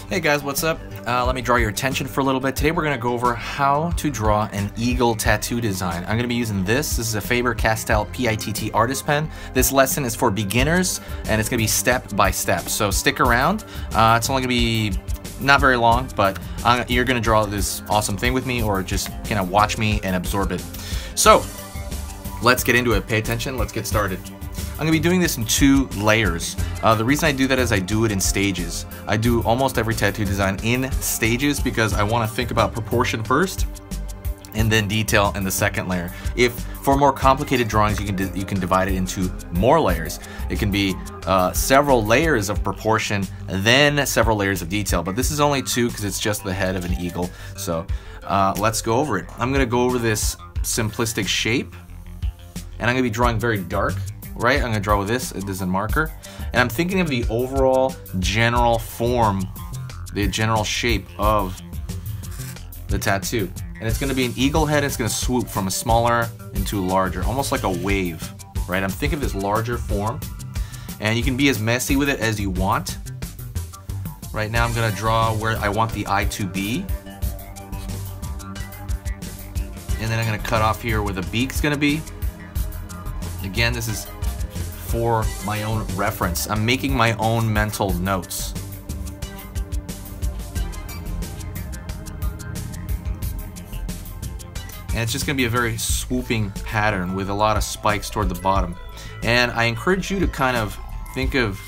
Hey guys, what's up? Let me draw your attention for a little bit. Today we're going to go over how to draw an eagle tattoo design. I'm going to be using this. This is a Faber-Castell PITT artist pen. This lesson is for beginners and it's going to be step by step. So stick around. It's only going to be not very long, but you're going to draw this awesome thing with me or just kind of watch me and absorb it. So let's get into it. Pay attention. Let's get started. I'm going to be doing this in 2 layers. The reason I do that is I do it in stages. I do almost every tattoo design in stages because I want to think about proportion first and then detail in the second layer. If for more complicated drawings, you can divide it into more layers. It can be several layers of proportion, then several layers of detail. But this is only 2 because it's just the head of an eagle. So let's go over it. I'm going to go over this simplistic shape, and I'm going to be drawing very dark. Right, I'm going to draw with this. This is a marker, and I'm thinking of the overall general form, the general shape of the tattoo. And it's going to be an eagle head. It's going to swoop from a smaller into a larger, almost like a wave. Right, I'm thinking of this larger form, and you can be as messy with it as you want. Right now, I'm going to draw where I want the eye to be, and then I'm going to cut off here where the beak's going to be. Again, this is for my own reference. I'm making my own mental notes. And it's just going to be a very swooping pattern with a lot of spikes toward the bottom. And I encourage you to kind of think of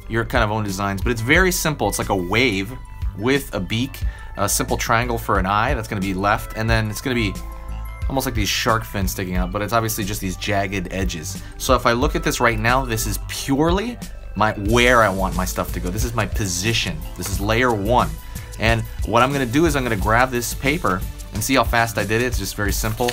your kind of own designs, but it's very simple. It's like a wave with a beak, a simple triangle for an eye that's going to be left, and then it's going to be almost like these shark fins sticking out, but it's obviously just these jagged edges. So if I look at this right now, this is purely where I want my stuff to go. This is my position. This is layer 1. And what I'm going to do is I'm going to grab this paper and see how fast I did it. It's just very simple.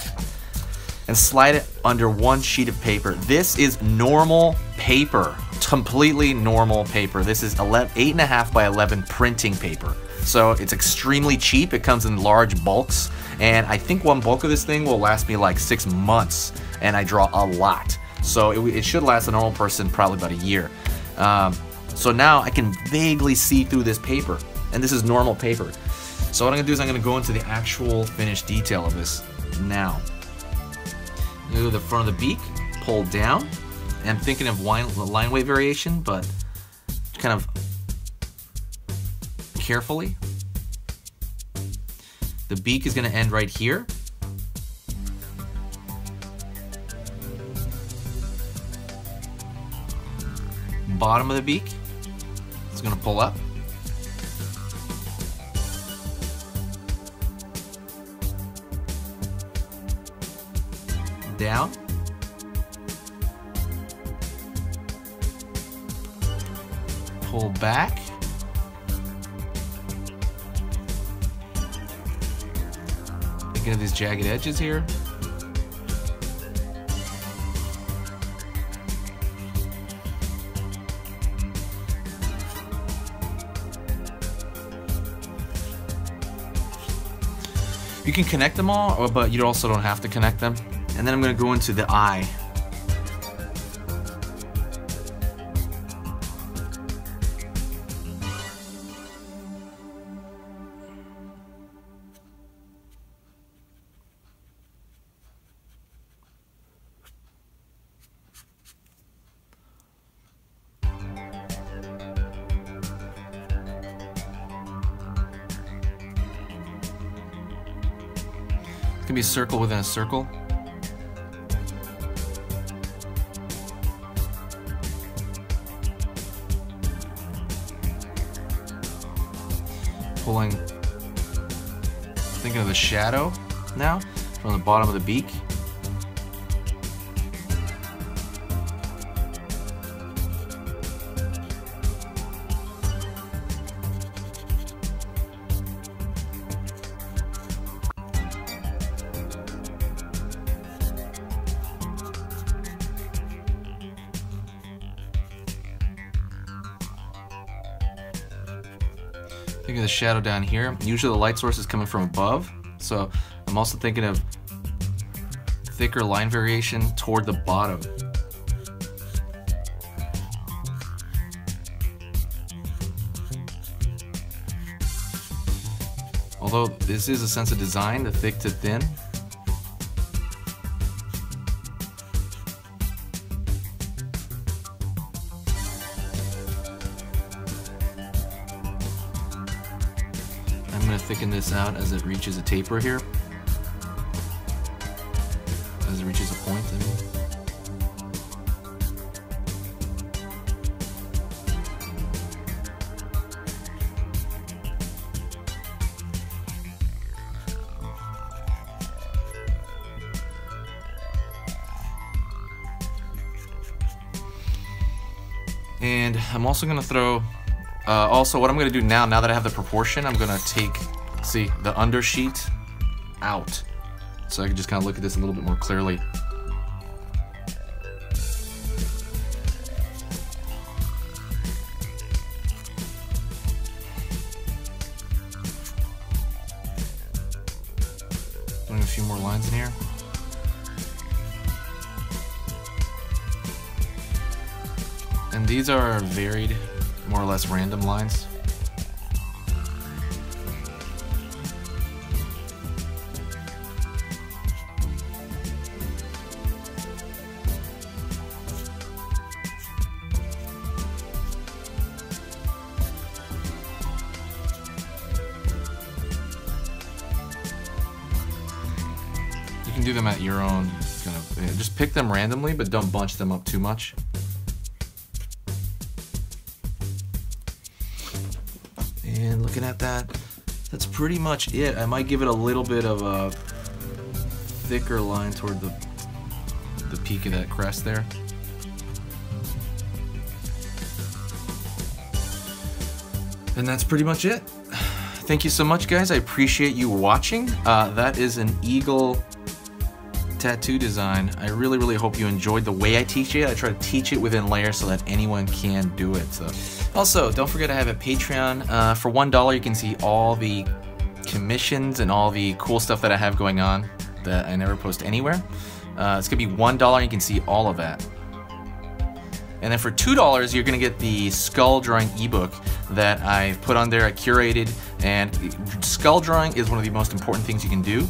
And slide it under one sheet of paper. This is normal paper, completely normal paper. This is 8.5 by 11 printing paper. So it's extremely cheap. It comes in large bulks. And I think one bulk of this thing will last me like 6 months, and I draw a lot. So it should last a normal person probably about a year. So now I can vaguely see through this paper, and this is normal paper. So what I'm gonna do is I'm gonna go into the actual finished detail of this now. I'm gonna go to the front of the beak, pull down, and I'm thinking of line weight variation, but kind of carefully. The beak is going to end right here. Bottom of the beak is going to pull up. Down. Pull back. Thinking of these jagged edges here. You can connect them all, but you also don't have to connect them. And then I'm going to go into the eye. It's gonna be a circle within a circle. Pulling, thinking of the shadow now from the bottom of the beak. Think of the shadow down here. Usually the light source is coming from above, so I'm also thinking of thicker line variation toward the bottom. Although this is a sense of design, the thick to thin. I'm going to thicken this out as it reaches a taper here. As it reaches a point, I mean. And I'm also going to throw, also what I'm going to do now that I have the proportion, I'm going to take, see, the undersheet out. So I can just kind of look at this a little bit more clearly. Doing a few more lines in here. And these are varied, more or less random lines. You can do them at your own kind of, yeah, just pick them randomly, but don't bunch them up too much. And looking at that, that's pretty much it. I might give it a little bit of a thicker line toward the peak of that crest there. And that's pretty much it. Thank you so much, guys. I appreciate you watching. That is an eagle tattoo design. I really hope you enjoyed the way I teach it. I try to teach it within layers so that anyone can do it. So. Also, don't forget I have a Patreon. For $1 you can see all the commissions and all the cool stuff that I have going on that I never post anywhere. It's gonna be $1 and you can see all of that. And then for $2 you're gonna get the skull drawing ebook that I've put on there, I curated, and skull drawing is one of the most important things you can do.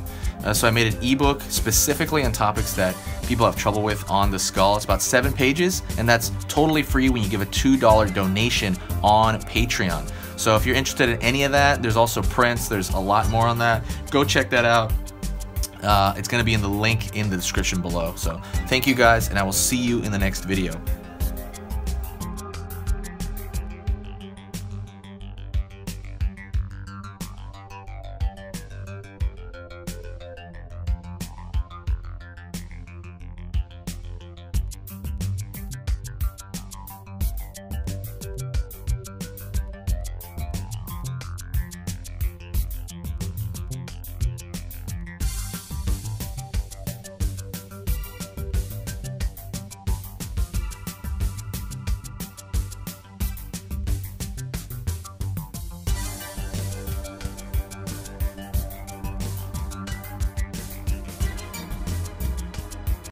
So I made an ebook specifically on topics that people have trouble with on the skull. It's about 7 pages, and that's totally free when you give a $2 donation on Patreon. So if you're interested in any of that, there's also prints, there's a lot more on that. Go check that out. It's gonna be in the link in the description below. So thank you guys, and I will see you in the next video.